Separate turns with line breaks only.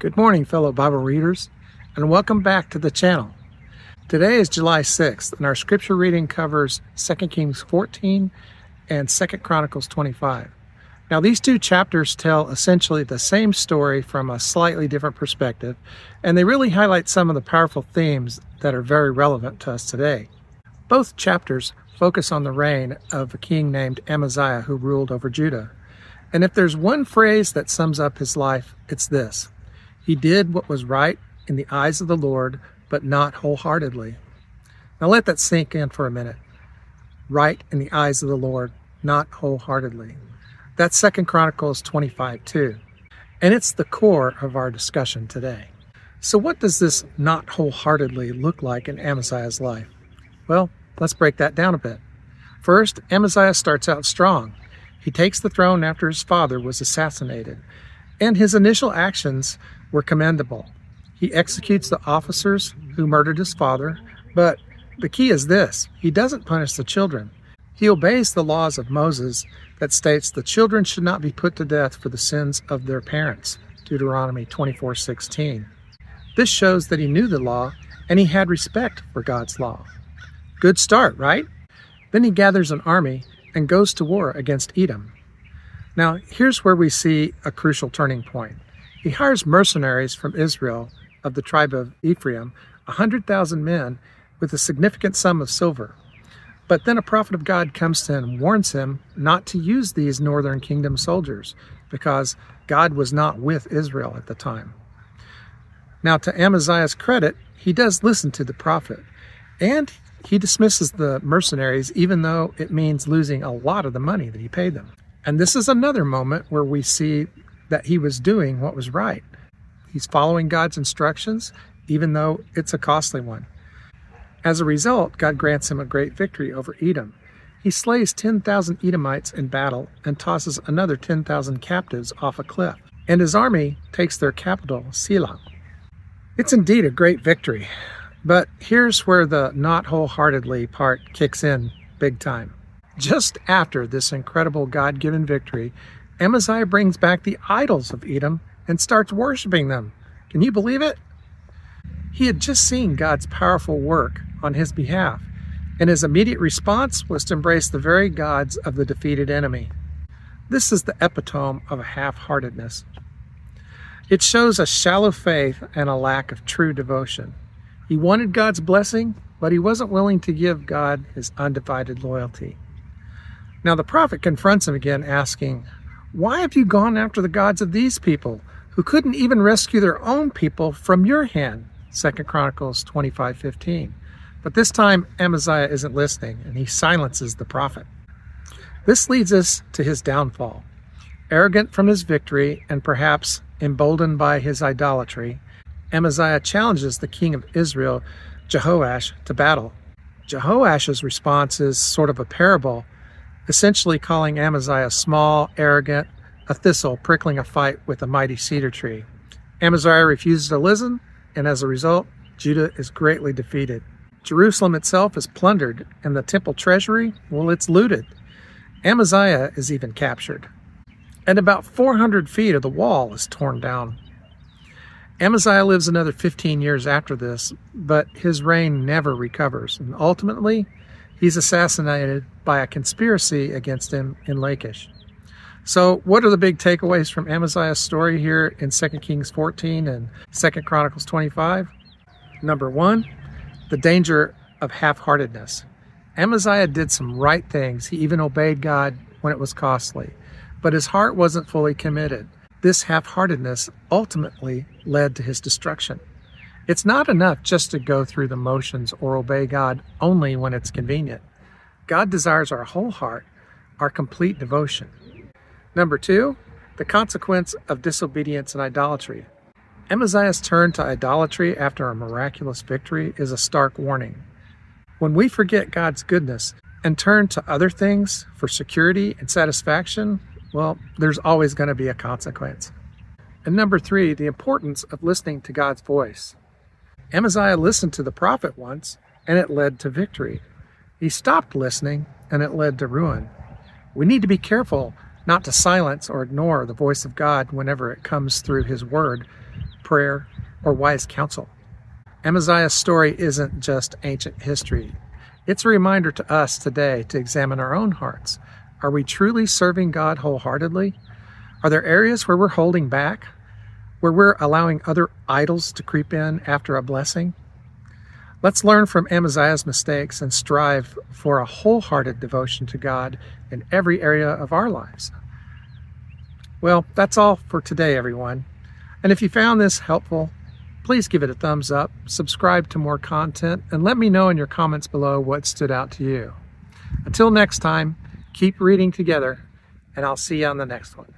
Good morning, fellow Bible readers, and welcome back to the channel. Today is July 6th, and our scripture reading covers 2 Kings 14 and 2 Chronicles 25. Now, these two chapters tell essentially the same story from a slightly different perspective, and they really highlight some of the powerful themes that are very relevant to us today. Both chapters focus on the reign of a king named Amaziah who ruled over Judah. And if there's one phrase that sums up his life, it's this: he did what was right in the eyes of the Lord, but not wholeheartedly. Now let that sink in for a minute. Right in the eyes of the Lord, not wholeheartedly. That's 2 Chronicles 25 too. And it's the core of our discussion today. So what does this not wholeheartedly look like in Amaziah's life? Well, let's break that down a bit. First, Amaziah starts out strong. He takes the throne after his father was assassinated, and his initial actions were commendable. He executes the officers who murdered his father, but the key is this: he doesn't punish the children. He obeys the laws of Moses that states the children should not be put to death for the sins of their parents, Deuteronomy 24:16. This shows that he knew the law and he had respect for God's law. Good start, right? Then he gathers an army and goes to war against Edom. Now, here's where we see a crucial turning point. He hires mercenaries from Israel of the tribe of Ephraim, 100,000 men with a significant sum of silver. But then a prophet of God comes to him and warns him not to use these northern kingdom soldiers because God was not with Israel at the time. Now, to Amaziah's credit, he does listen to the prophet, and he dismisses the mercenaries even though it means losing a lot of the money that he paid them. And this is another moment where we see that he was doing what was right. He's following God's instructions, even though it's a costly one. As a result, God grants him a great victory over Edom. He slays 10,000 Edomites in battle and tosses another 10,000 captives off a cliff. And his army takes their capital, Selah. It's indeed a great victory. But here's where the not wholeheartedly part kicks in big time. Just after this incredible God-given victory, Amaziah brings back the idols of Edom and starts worshiping them. Can you believe it? He had just seen God's powerful work on his behalf, and his immediate response was to embrace the very gods of the defeated enemy. This is the epitome of a half-heartedness. It shows a shallow faith and a lack of true devotion. He wanted God's blessing, but he wasn't willing to give God his undivided loyalty. Now the prophet confronts him again, asking, "Why have you gone after the gods of these people, who couldn't even rescue their own people from your hand?" 2 Chronicles 25:15. But this time Amaziah isn't listening, and he silences the prophet. This leads us to his downfall. Arrogant from his victory and perhaps emboldened by his idolatry, Amaziah challenges the king of Israel, Jehoash, to battle. Jehoash's response is sort of a parable, essentially calling Amaziah small, arrogant, a thistle prickling a fight with a mighty cedar tree. Amaziah refuses to listen, and as a result, Judah is greatly defeated. Jerusalem itself is plundered, and the temple treasury, well, it's looted. Amaziah is even captured. And about 400 feet of the wall is torn down. Amaziah lives another 15 years after this, but his reign never recovers, and ultimately, he's assassinated by a conspiracy against him in Lachish. So what are the big takeaways from Amaziah's story here in 2 Kings 14 and 2 Chronicles 25? Number one, the danger of half-heartedness. Amaziah did some right things. He even obeyed God when it was costly, but his heart wasn't fully committed. This half-heartedness ultimately led to his destruction. It's not enough just to go through the motions or obey God only when it's convenient. God desires our whole heart, our complete devotion. Number two, the consequence of disobedience and idolatry. Amaziah's turn to idolatry after a miraculous victory is a stark warning. When we forget God's goodness and turn to other things for security and satisfaction, well, there's always going to be a consequence. And number three, the importance of listening to God's voice. Amaziah listened to the prophet once, and it led to victory. He stopped listening, and it led to ruin. We need to be careful not to silence or ignore the voice of God whenever it comes through his word, prayer, or wise counsel. Amaziah's story isn't just ancient history. It's a reminder to us today to examine our own hearts. Are we truly serving God wholeheartedly? Are there areas where we're holding back? Where we're allowing other idols to creep in after a blessing? Let's learn from Amaziah's mistakes and strive for a wholehearted devotion to God in every area of our lives. Well, that's all for today, everyone. And if you found this helpful, please give it a thumbs up, subscribe to more content, and let me know in your comments below what stood out to you. Until next time, keep reading together, and I'll see you on the next one.